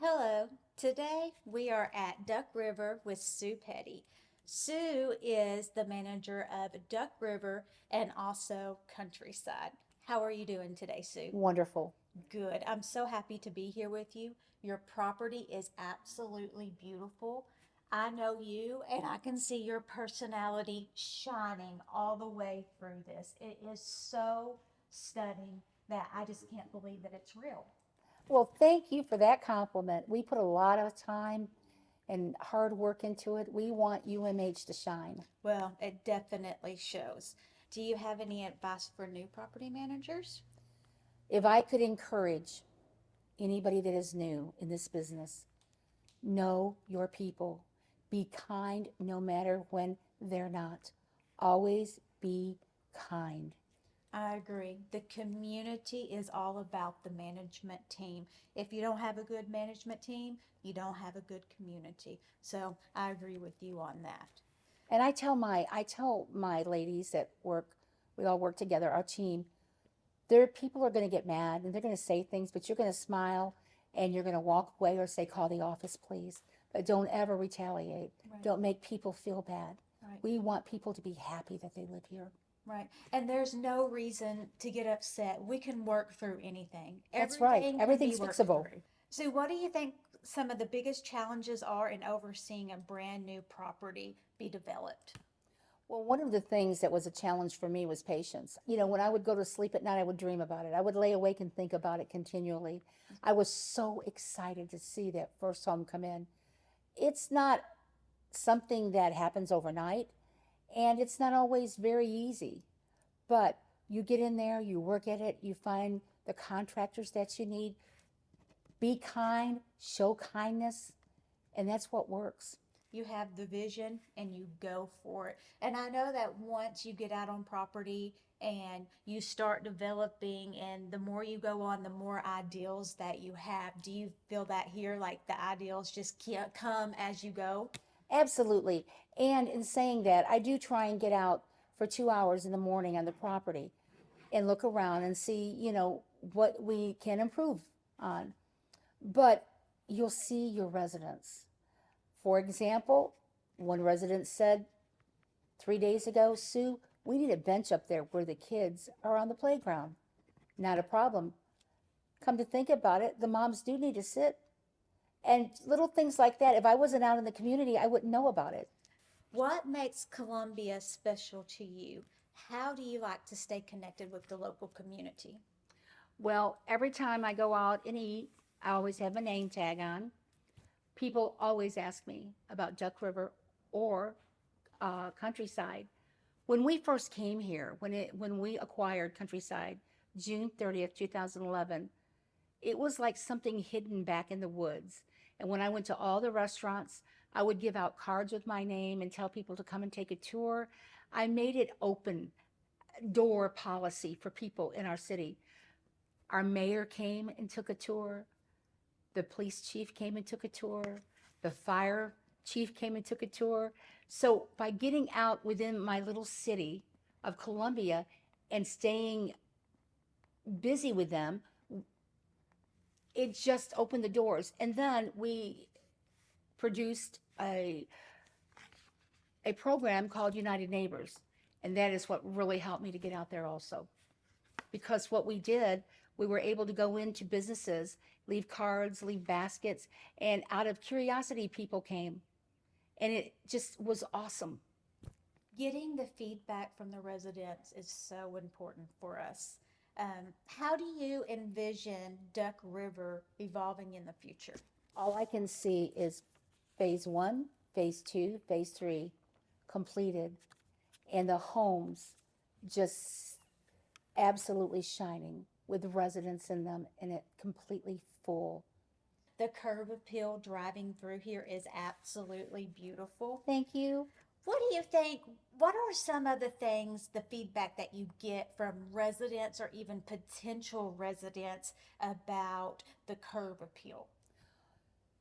Hello. Today we are at Duck River with Sue Petty. Sue is the manager of Duck River and also Countryside. How are you doing today, Sue? Wonderful. Good. I'm so happy to be here with you. Your property is absolutely beautiful. I know you, and I can see your personality shining all the way through this. It is so stunning that I just can't believe that it's real. Well, thank you for that compliment. We put a lot of time and hard work into it. We want UMH to shine. Well, it definitely shows. Do you have any advice for new property managers? If I could encourage anybody that is new in this business, know your people. Be kind no matter when they're not. Always be kind. I agree. The community is all about the management team. If you don't have a good management team, you don't have a good community. So I agree with you on that. And I tell my ladies that work, we all work together, our team, there people are going to get mad and they're going to say things, but you're going to smile and you're going to walk away or say, call the office, please. But don't ever retaliate. Right, Don't make people feel bad. right, We want people to be happy that they live here. right. And there's no reason to get upset. We can work through anything. That's right. Everything can be Everything's worked fixable. through. So, what do you think some of the biggest challenges are in overseeing a brand new property be developed? Well, one of the things that was a challenge for me was patience. When I would go to sleep at night, I would dream about it. I would lay awake and think about it continually. I was so excited to see that first home come in. It's not something that happens overnight, and it's not always very easy. But you get in there, you work at it, you find the contractors that you need. Be kind, show kindness, and that's what works. You have the vision and you go for it. And I know that once you get out on property and you start developing, and the more you go on, the more ideals that you have. Do you feel that here? Like the ideals just can't come as you go? Absolutely. And in saying that, I do try and get out for 2 hours in the morning on the property and look around and see, what we can improve on. But you'll see your residents. For example, one resident said 3 days ago, Sue, we need a bench up there where the kids are on the playground. Not a problem. Come to think about it, the moms do need to sit. And little things like that, if I wasn't out in the community, I wouldn't know about it. What makes Columbia special to you? How do you like to stay connected with the local community? Well, every time I go out and eat, I always have my name tag on. People always ask me about Duck River or Countryside. When we first came here, when we acquired Countryside, June 30th, 2011, it was like something hidden back in the woods. And when I went to all the restaurants, I would give out cards with my name and tell people to come and take a tour. I made it open door policy for people in our city. Our mayor came and took a tour. The police chief came and took a tour. The fire chief came and took a tour. So by getting out within my little city of Columbia and staying busy with them, it just opened the doors. And then we produced a program called United Neighbors. And that is what really helped me to get out there also. Because what we did, we were able to go into businesses, leave cards, leave baskets, and out of curiosity, people came. And it just was awesome. Getting the feedback from the residents is so important for us. How do you envision Duck River evolving in the future? All I can see is phase one, phase two, phase three completed, and the homes just absolutely shining with residents in them and it completely full. The curb appeal driving through here is absolutely beautiful. Thank you. What do you think? What are some of the things, the feedback that you get from residents or even potential residents about the curb appeal?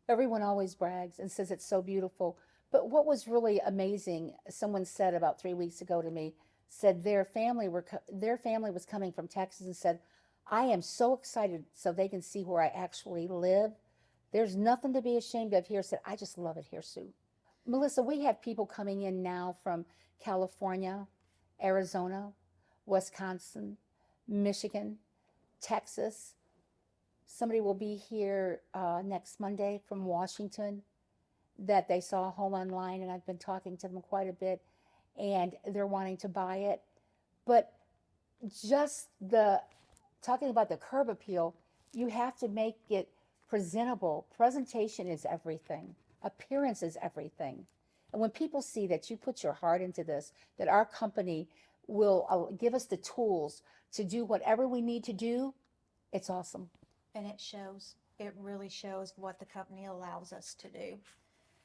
Everyone always brags and says it's so beautiful. But what was really amazing, someone said about 3 weeks ago to me, said their family was coming from Texas and said, I am so excited so they can see where I actually live. There's nothing to be ashamed of here. Said, I just love it here, Sue. Melissa, we have people coming in now from California, Arizona, Wisconsin, Michigan, Texas. Somebody will be here next Monday from Washington that they saw a home online, and I've been talking to them quite a bit, and they're wanting to buy it. But just talking about the curb appeal, you have to make it presentable. Presentation is everything. Appearance is everything. And when people see that you put your heart into this, that our company will give us the tools to do whatever we need to do, it's awesome. And it shows. It really shows what the company allows us to do.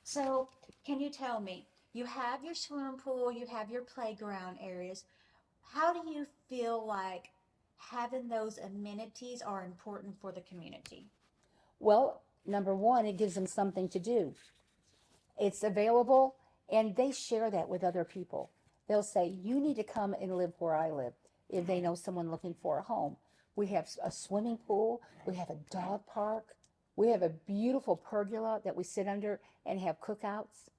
So, can you tell me, you have your swimming pool, you have your playground areas. How do you feel like having those amenities are important for the community? Well, number one, it gives them something to do. It's available, and they share that with other people. They'll say, you need to come and live where I live, if they know someone looking for a home. We have a swimming pool, we have a dog park, we have a beautiful pergola that we sit under and have cookouts.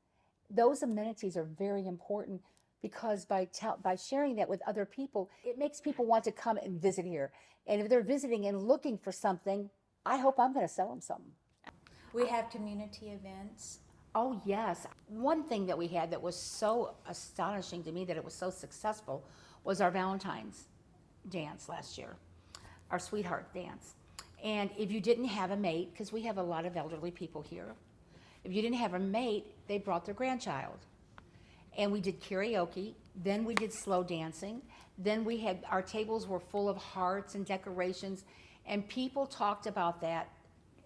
Those amenities are very important because by sharing that with other people, it makes people want to come and visit here. And if they're visiting and looking for something, I hope I'm going to sell them something. We have community events. Oh, yes. One thing that we had that was so astonishing to me that it was so successful was our Valentine's dance last year, our sweetheart dance. And if you didn't have a mate, because we have a lot of elderly people here, if you didn't have a mate, they brought their grandchild. And we did karaoke, then we did slow dancing, then we had, our tables were full of hearts and decorations, and people talked about that.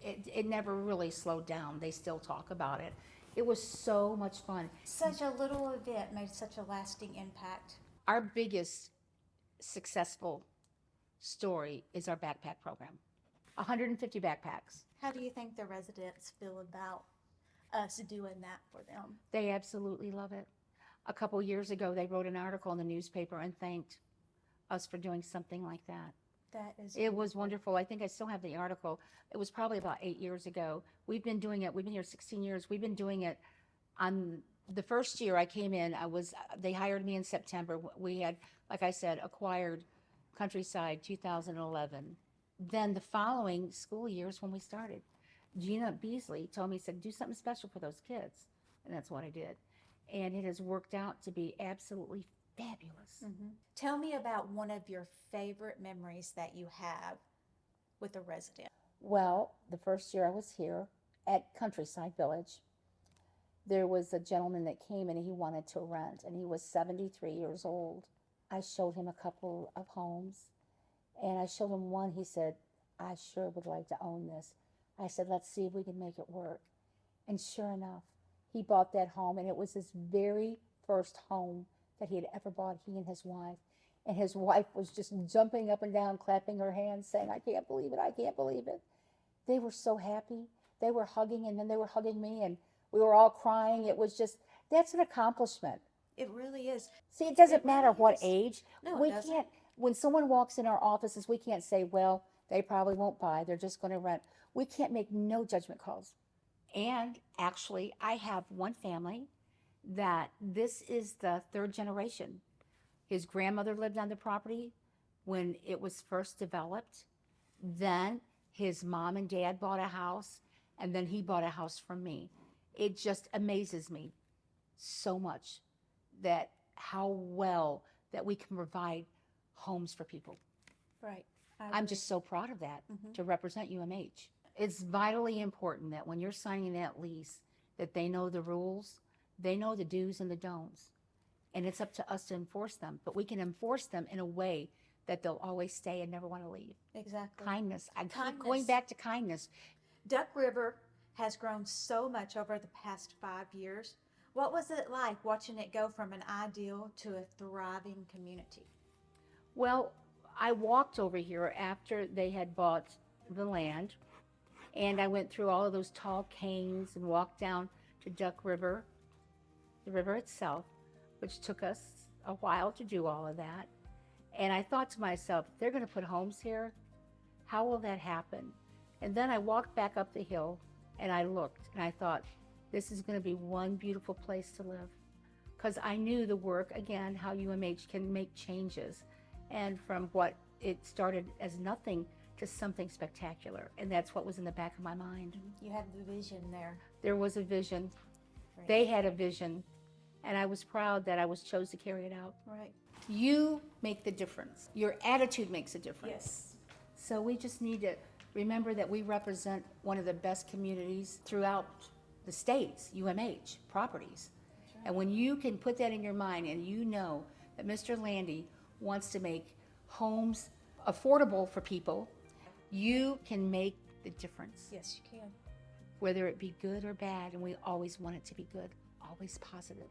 It never really slowed down. They still talk about it. It was so much fun. Such a little event made such a lasting impact. Our biggest successful story is our backpack program. 150 backpacks. How do you think the residents feel about us doing that for them? They absolutely love it. A couple years ago, they wrote an article in the newspaper and thanked us for doing something like that. That is It was wonderful. I think I still have the article. It was probably about 8 years ago. We've been doing it. We've been here 16 years. We've been doing it. On the first year I came in, they hired me in September. We had, like I said, acquired Countryside 2011. Then the following school years when we started, Gina Beasley told me, said, do something special for those kids. And that's what I did. And it has worked out to be absolutely fabulous. Mm-hmm. Tell me about one of your favorite memories that you have with a resident. Well, the first year I was here at Countryside Village, there was a gentleman that came and he wanted to rent, and he was 73 years old. I showed him a couple of homes, and I showed him one. He said, I sure would like to own this. I said, let's see if we can make it work. And sure enough, he bought that home, and it was his very first home that he had ever bought, he and his wife. And his wife was just jumping up and down, clapping her hands, saying, I can't believe it, I can't believe it. They were so happy. They were hugging, and then they were hugging me, and we were all crying. It was just, that's an accomplishment. It really is. See, it doesn't It matter really what is. age. No, We it doesn't. can't, when someone walks in our offices, we can't say, well, they probably won't buy, they're just going to rent. We can't make no judgment calls. And actually, I have one family that this is the third generation. His grandmother lived on the property when it was first developed. Then his mom and dad bought a house, and then he bought a house from me. It just amazes me so much that how well that we can provide homes for people. Right. I'm just so proud of that Mhm. to represent UMH. It's vitally important that when you're signing that lease, that they know the rules, they know the do's and the don'ts, and it's up to us to enforce them. But we can enforce them in a way that they'll always stay and never want to leave. Exactly. Kindness. I keep going Kindness. back to kindness. Duck River has grown so much over the past 5 years. What was it like watching it go from an ideal to a thriving community? Well, I walked over here after they had bought the land, and I went through all of those tall canes and walked down to Duck River, the river itself, which took us a while to do all of that. And I thought to myself, they're going to put homes here. How will that happen? And then I walked back up the hill And I looked and I thought, this is going to be one beautiful place to live. Because I knew the work, again, how UMH can make changes. And from what it started as nothing to something spectacular. And that's what was in the back of my mind. You had the vision there. There was a vision. Right. They had a vision. And I was proud that I was chose to carry it out. Right. You make the difference. Your attitude makes a difference. Yes. So we just need to remember that we represent one of the best communities throughout the states, UMH Properties. Right. And when you can put that in your mind and you know that Mr. Landy wants to make homes affordable for people, you can make the difference. Yes, you can. Whether it be good or bad, and we always want it to be good, always positive.